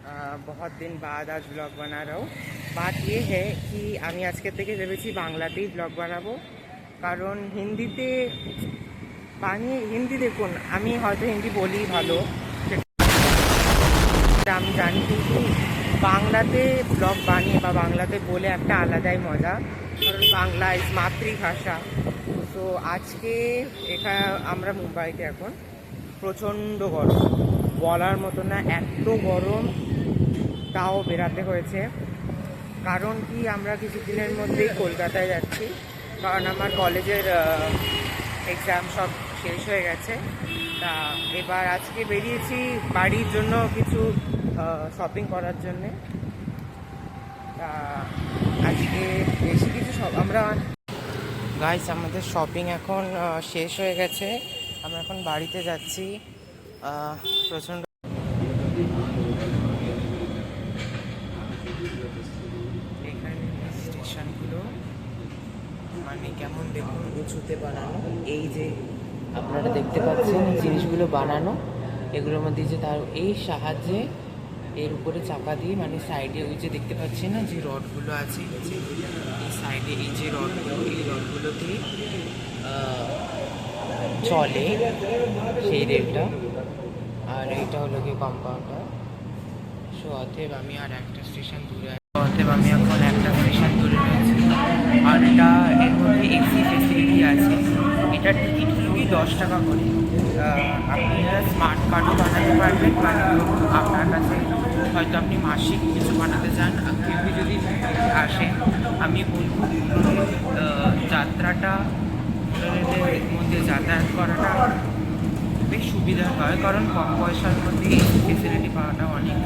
बहुत दिन बाद आज ब्लग बना रहा हूँ। बात ये है कि আমি আজকে থেকে ভেবেছি বাংলাতেই ব্লগ বানাবো, কারণ হিন্দিতে হিন্দি দেখুন, আমি হয়তো হিন্দি বলি ভালো, সেটা আমি জানি, কিন্তু বাংলাতে ব্লগ বানিয়ে বা বাংলাতে বলে একটা আলাদাই মজা, কারণ বাংলা ইজ মাতৃভাষা। তো আজকে এখানে আমরা মুম্বাইতে এখন প্রচণ্ড গরম, বলার মতো না, এত গরম, তাও বেরাতে হয়েছে। কারণ কি, আমরা কিছুদিনের মধ্যেই কলকাতায় যাচ্ছি, কারণ আমার কলেজের এক্সাম সব শেষ হয়ে গেছে। তা এবার আজকে বেরিয়েছি বাড়ির জন্য কিছু শপিং করার জন্যে। তা আজকে বেশি কিছু আমরা গাইস, আমাদের শপিং এখন শেষ হয়ে গেছে, আমরা এখন বাড়িতে যাচ্ছি। প্রচণ্ড এখানে স্টেশনগুলো মানে কেমন দেখুন, উঁচুতে বানানো। এই যে আপনারা দেখতে পাচ্ছেন জিনিসগুলো বানানো, এগুলোর মধ্যে যে তার এই সাহায্যে এর উপরে চাকা দিয়ে, মানে সাইডে ওই যে দেখতে পাচ্ছেন না যে রডগুলো আছে, যে এই সাইডে এই যে রডগুলো, এই রডগুলো দিয়ে চলে সেই রেলটা। আর এইটা হলো কি কম্পাউন্ডার। সো অতএব আমি আর একটা স্টেশন দূরে আছি, অতএব আমি এখন একটা স্টেশন দূরে রয়েছি। আর এটা এর মধ্যে এসি ফেসিলিটি আছে। এটার টিকিট কি 10 টাকা করে। আপনি এটা স্মার্ট কার্ডও বানাতে পারবেন, মানে আপনার কাছে হয়তো আপনি মাসিক কিছু বানাতে চান, কেউ যদি আসেন, আমি বলবো যাত্রাটা রেলের মধ্যে যাতায়াত করাটা বেশ সুবিধা হয়, কারণ কম পয়সার মধ্যে এই ফেসিলিটি পাওয়াটা অনেক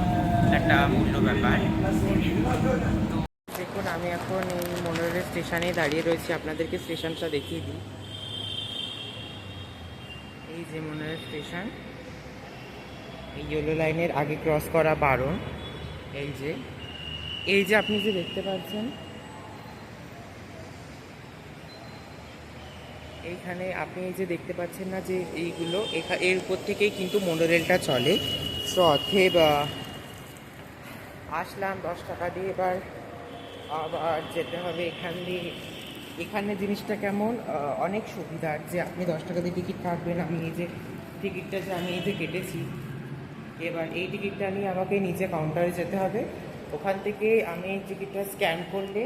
একটা মূল্য ব্যাপার। তো দেখুন, আমি এখন এই মনোরেল স্টেশনে দাঁড়িয়ে রয়েছি, আপনাদেরকে স্টেশনটা দেখিয়ে দিই। এই যে মনোরেল স্টেশন, এই ইয়েলো লাইনের আগে ক্রস করা বারণ। এই যে আপনি যে দেখতে পাচ্ছেন, এইখানে আপনি এই যে দেখতে পাচ্ছেন না যে এইগুলো, এর উপর থেকেই কিন্তু মনোরেলটা চলে। সো অতএব আসলাম 10 টাকা দিয়ে, এবার আবার যেতে হবে এখান দিয়ে। এখানে জিনিসটা কেমন, অনেক সুবিধার, যে আপনি 10 টাকা দিয়ে টিকিট কাটবেন। আমি এই যে টিকিটটা যে আমি এই যে কেটেছি, এবার এই টিকিটটা নিয়ে আমাকে নিচে কাউন্টারে যেতে হবে। ওখান থেকে আমি এই টিকিটটা স্ক্যান করলে,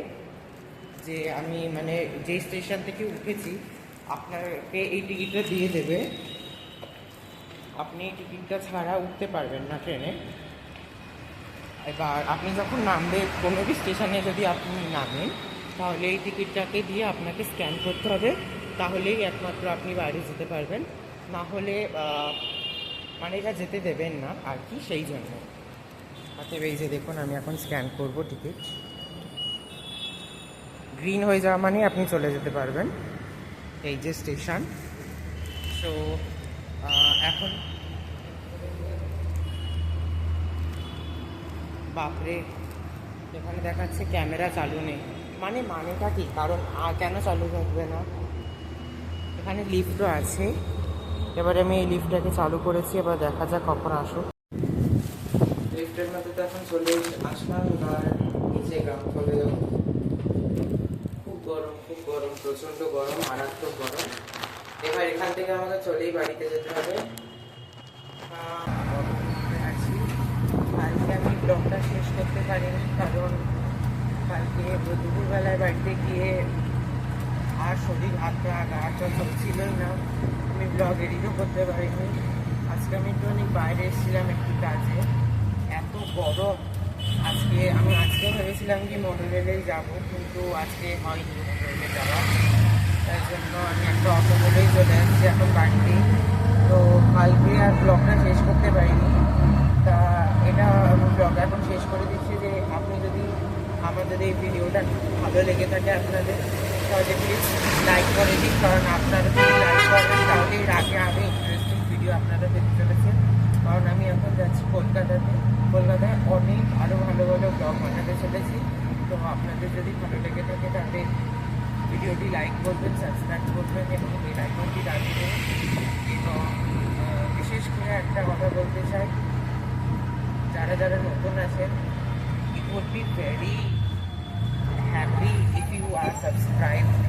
যে আমি মানে যেই স্টেশন থেকে উঠেছি আপনাকে এই টিকিটটা দিয়ে দেবে। আপনি এই টিকিটটা ছাড়া উঠতে পারবেন না ট্রেনে। এবার আপনি যখন নামবেন, কোনো কি স্টেশনে যদি আপনি নামেন, তাহলে এই টিকিটটাকে দিয়ে আপনাকে স্ক্যান করতে হবে, তাহলেই একমাত্র আপনি বাড়ি যেতে পারবেন। না হলে মানে এটা যেতে দেবেন না আর কি, সেই জন্য। অতএব এই যে দেখুন, আমি এখন স্ক্যান করব টিকিট। গ্রিন হয়ে যাওয়া মানে আপনি চলে যেতে পারবেন। এই যে স্টেশন। সো এখন বাপরে, এখানে দেখাচ্ছে ক্যামেরা চালু নেই, মানেটা কি, কারণ কেন চালু থাকবে না? এখানে লিফটও আছে। এবারে আমি এই লিফটটাকে চালু করেছি, এবার দেখা যাক কখন আসুক। লিফটের মধ্যে তো এখন চলে আসলাম, আর নিচে গ্রাউন্ড চলে যাবো। খুব গরম, খুব গরম, প্রচণ্ড গরম, মারাত্মক গরম। এবার এখান থেকে আমাকে চলেই বাড়িতে যেতে হবে। আছি, কালকে আমি ব্লগটা শেষ করতে পারিনি, কারণ কালকে দুপুরবেলায় বাড়িতে গিয়ে আর শরীর হাত পা গা চল ছিলই না, আমি ব্লগ এডিটও করতে পারিনি। আজকে আমি একটু অনেক বাইরে এসেছিলাম একটু কাজে, এত গরম। আমি আজকে ভেবেছিলাম কি মোটরওয়েলেই যাবো, কিন্তু আজকে হয়নি মোটরওয়েলে যাওয়া, তার জন্য আমি একটা অটো বলেই চলে আসছি এখন বাড়িতেই। তো কালকে আর ব্লগটা শেষ করতে পারিনি, তা এটা ব্লগ এখন শেষ করে দিচ্ছি। যে আপনি যদি আমাদের এই ভিডিওটা ভালো লেগে থাকে আপনাদের, তাহলে প্লিজ লাইক করে দিন, কারণ আপনারা যদি লাইক করেন তাহলে এর আগে ইন্টারেস্টিং ভিডিও আপনারা দেখতে চলেছেন। কারণ আমি এখন যাচ্ছি কলকাতায় অনেক আরও ভালো ভালো ব্লগ বানাতে চলেছি। তো আপনাদের যদি ভালো লেগে থাকে তাহলে ভিডিওটি লাইক করবেন, সাবস্ক্রাইব করবেন এবং বেল আইকনটি দাবিয়ে দেবেন। এবং বিশেষ করে একটা কথা বলতে চাই, যারা যারা নতুন আছেন, it would be very happy if you are subscribed